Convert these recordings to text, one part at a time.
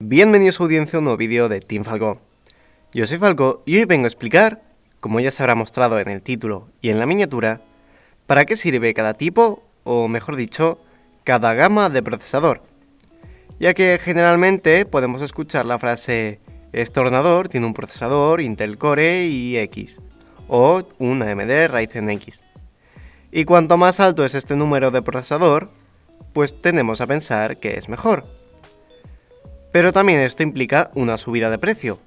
Bienvenidos audiencia a un nuevo vídeo de Team Falco. Yo soy Falco y hoy vengo a explicar, como ya se habrá mostrado en el título y en la miniatura, para qué sirve cada tipo, o mejor dicho, cada gama de procesador. Ya que generalmente podemos escuchar la frase este ordenador tiene un procesador Intel Core iX o un AMD Ryzen X. Y cuanto más alto es este número de procesador, pues tendemos a pensar que es mejor. Pero también esto implica una subida de precio,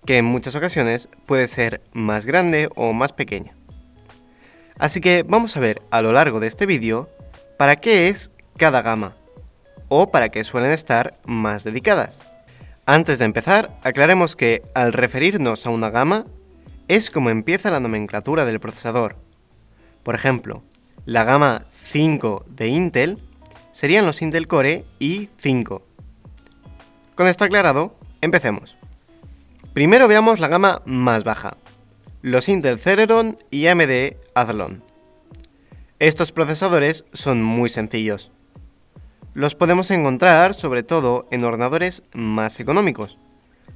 que en muchas ocasiones puede ser más grande o más pequeña. Así que vamos a ver a lo largo de este vídeo para qué es cada gama, o para qué suelen estar más dedicadas. Antes de empezar, aclaremos que al referirnos a una gama, es como empieza la nomenclatura del procesador. Por ejemplo, la gama 5 de Intel serían los Intel Core i5. Con esto aclarado, empecemos. Primero veamos la gama más baja, los Intel Celeron y AMD Athlon. Estos procesadores son muy sencillos. Los podemos encontrar sobre todo en ordenadores más económicos,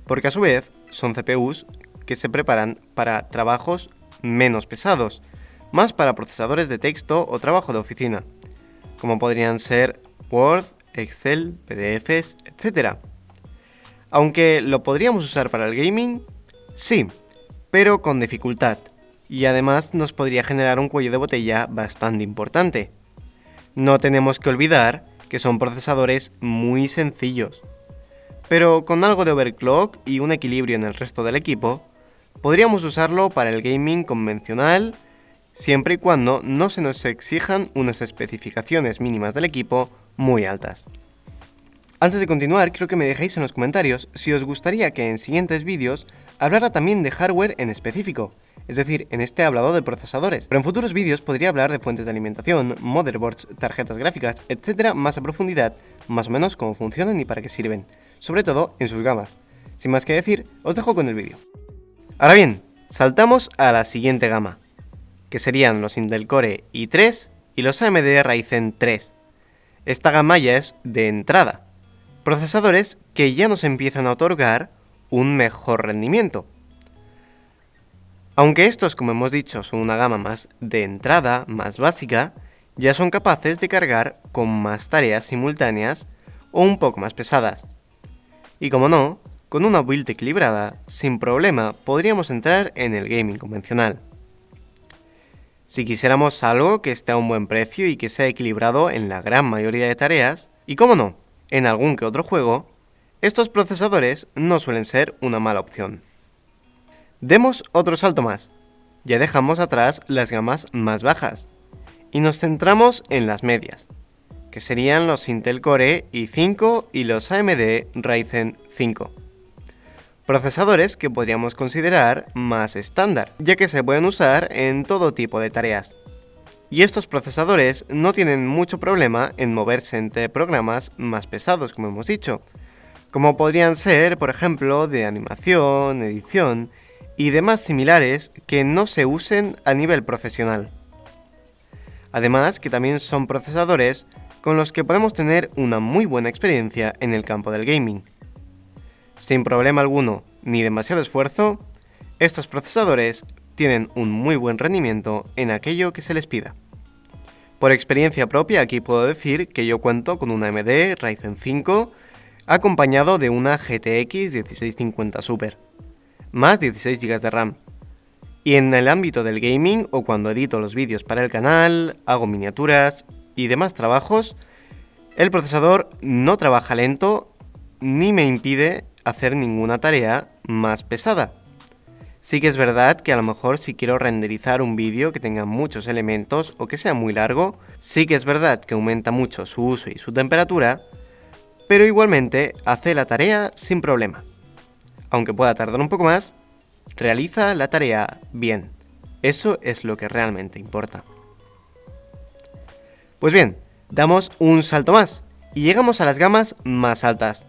porque a su vez son CPUs que se preparan para trabajos menos pesados, más para procesadores de texto o trabajo de oficina, como podrían ser Word, Excel, PDFs, etc. Aunque lo podríamos usar para el gaming, sí, pero con dificultad, y además nos podría generar un cuello de botella bastante importante. No tenemos que olvidar que son procesadores muy sencillos, pero con algo de overclock y un equilibrio en el resto del equipo, podríamos usarlo para el gaming convencional, siempre y cuando no se nos exijan unas especificaciones mínimas del equipo muy altas. Antes de continuar, quiero que me dejéis en los comentarios si os gustaría que en siguientes vídeos hablara también de hardware en específico, es decir, en este hablado de procesadores. Pero en futuros vídeos podría hablar de fuentes de alimentación, motherboards, tarjetas gráficas, etc. más a profundidad, más o menos cómo funcionan y para qué sirven, sobre todo en sus gamas. Sin más que decir, os dejo con el vídeo. Ahora bien, saltamos a la siguiente gama, que serían los Intel Core i3 y los AMD Ryzen 3. Esta gama ya es de entrada. Procesadores que ya nos empiezan a otorgar un mejor rendimiento. Aunque estos, como hemos dicho, son una gama más de entrada, más básica, ya son capaces de cargar con más tareas simultáneas o un poco más pesadas. Y como no, con una build equilibrada, sin problema podríamos entrar en el gaming convencional. Si quisiéramos algo que esté a un buen precio y que sea equilibrado en la gran mayoría de tareas, y como no, en algún que otro juego, estos procesadores no suelen ser una mala opción. Demos otro salto más. Ya dejamos atrás las gamas más bajas y nos centramos en las medias, que serían los Intel Core i5 y los AMD Ryzen 5. Procesadores que podríamos considerar más estándar, ya que se pueden usar en todo tipo de tareas. Y estos procesadores no tienen mucho problema en moverse entre programas más pesados, como hemos dicho, como podrían ser, por ejemplo, de animación, edición y demás similares que no se usen a nivel profesional. Además, que también son procesadores con los que podemos tener una muy buena experiencia en el campo del gaming. Sin problema alguno ni demasiado esfuerzo, estos procesadores tienen un muy buen rendimiento en aquello que se les pida. Por experiencia propia aquí puedo decir que yo cuento con una AMD Ryzen 5 acompañado de una GTX 1650 Super, más 16 GB de RAM. Y en el ámbito del gaming o cuando edito los vídeos para el canal, hago miniaturas y demás trabajos, el procesador no trabaja lento ni me impide hacer ninguna tarea más pesada. Sí que es verdad que a lo mejor si quiero renderizar un vídeo que tenga muchos elementos o que sea muy largo, sí que es verdad que aumenta mucho su uso y su temperatura, pero igualmente hace la tarea sin problema. Aunque pueda tardar un poco más, realiza la tarea bien. Eso es lo que realmente importa. Pues bien, damos un salto más y llegamos a las gamas más altas,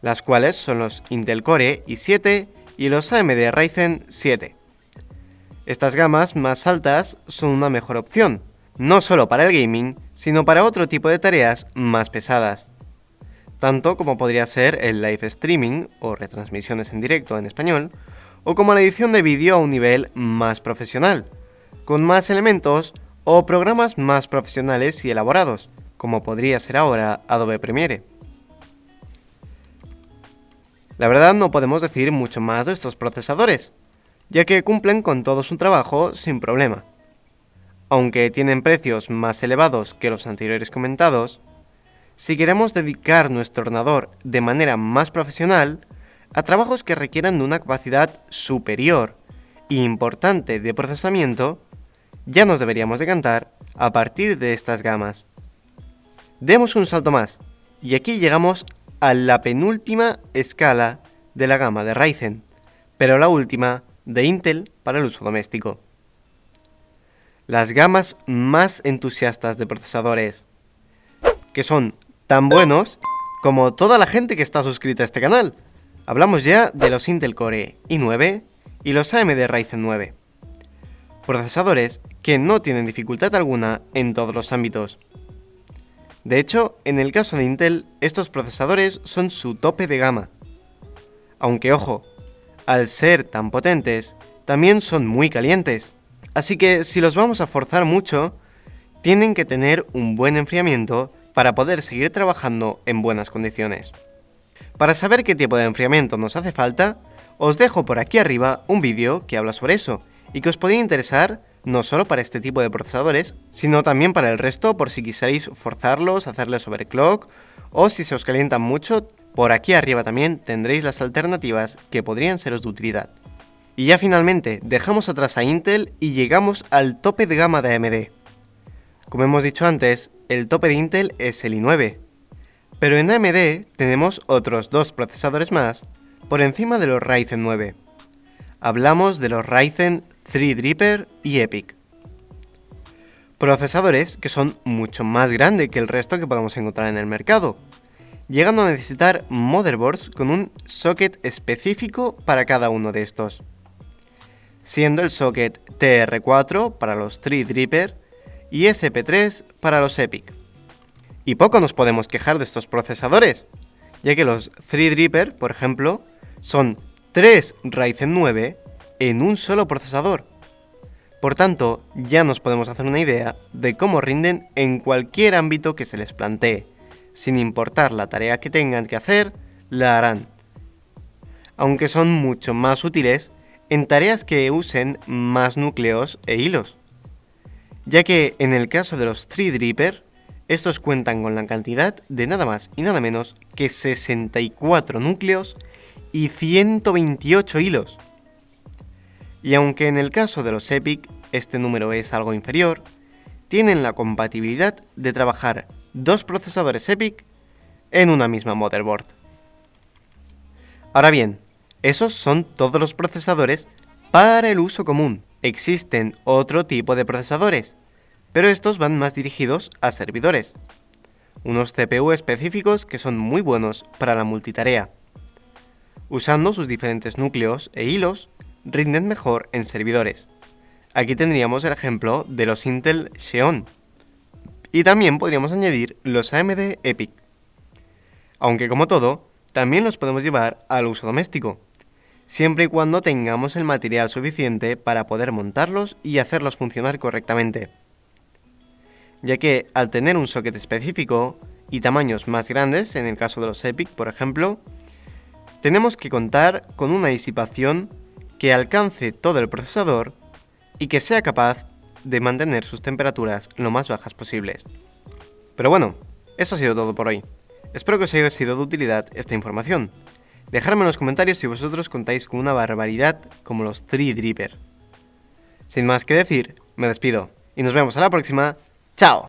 las cuales son los Intel Core i7 y los AMD Ryzen 7. Estas gamas más altas son una mejor opción, no solo para el gaming, sino para otro tipo de tareas más pesadas. tanto como podría ser el live streaming o retransmisiones en directo en español, o como la edición de vídeo a un nivel más profesional, con más elementos o programas más profesionales y elaborados, como podría ser ahora Adobe Premiere. La verdad no podemos decir mucho más de estos procesadores, ya que cumplen con todo su trabajo sin problema. Aunque tienen precios más elevados que los anteriores comentados, si queremos dedicar nuestro ordenador de manera más profesional a trabajos que requieran de una capacidad superior e importante de procesamiento, ya nos deberíamos decantar a partir de estas gamas. Demos un salto más, y aquí llegamos a la penúltima escala de la gama de Ryzen, pero la última de Intel para el uso doméstico. Las gamas más entusiastas de procesadores, que son tan buenos como toda la gente que está suscrita a este canal. Hablamos ya de los Intel Core i9 y los AMD Ryzen 9. Procesadores que no tienen dificultad alguna en todos los ámbitos. De hecho, en el caso de Intel, estos procesadores son su tope de gama. Aunque ojo, al ser tan potentes, también son muy calientes. Así que si los vamos a forzar mucho, tienen que tener un buen enfriamiento para poder seguir trabajando en buenas condiciones. Para saber qué tipo de enfriamiento nos hace falta, os dejo por aquí arriba un vídeo que habla sobre eso y que os podría interesar no solo para este tipo de procesadores, sino también para el resto por si quisierais forzarlos, hacerles overclock o si se os calientan mucho, por aquí arriba también tendréis las alternativas que podrían seros de utilidad. Y ya finalmente dejamos atrás a Intel y llegamos al tope de gama de AMD. Como hemos dicho antes, el tope de Intel es el i9, pero en AMD tenemos otros dos procesadores más por encima de los Ryzen 9. Hablamos de los Ryzen Threadripper y EPYC. Procesadores que son mucho más grandes que el resto que podemos encontrar en el mercado, llegando a necesitar motherboards con un socket específico para cada uno de estos, siendo el socket TR4 para los Threadripper y SP3 para los EPYC. Y poco nos podemos quejar de estos procesadores, ya que los Threadripper, por ejemplo, son 3 Ryzen 9 en un solo procesador. Por tanto, ya nos podemos hacer una idea de cómo rinden en cualquier ámbito que se les plantee. Sin importar la tarea que tengan que hacer, la harán. Aunque son mucho más útiles en tareas que usen más núcleos e hilos, ya que en el caso de los Threadripper, estos cuentan con la cantidad de nada más y nada menos que 64 núcleos y 128 hilos. Y aunque en el caso de los EPYC este número es algo inferior, tienen la compatibilidad de trabajar dos procesadores EPYC en una misma motherboard. Ahora bien, esos son todos los procesadores para el uso común. Existen otro tipo de procesadores, pero estos van más dirigidos a servidores. Unos CPU específicos que son muy buenos para la multitarea. Usando sus diferentes núcleos e hilos, rinden mejor en servidores. Aquí tendríamos el ejemplo de los Intel Xeon. Y también podríamos añadir los AMD EPYC. Aunque como todo, también los podemos llevar al uso doméstico, siempre y cuando tengamos el material suficiente para poder montarlos y hacerlos funcionar correctamente. Ya que al tener un socket específico y tamaños más grandes, en el caso de los EPYC por ejemplo, tenemos que contar con una disipación que alcance todo el procesador y que sea capaz de mantener sus temperaturas lo más bajas posibles. Pero bueno, eso ha sido todo por hoy. Espero que os haya sido de utilidad esta información. Dejadme en los comentarios si vosotros contáis con una barbaridad como los Threadripper. Sin más que decir, me despido y nos vemos a la próxima. ¡Chao!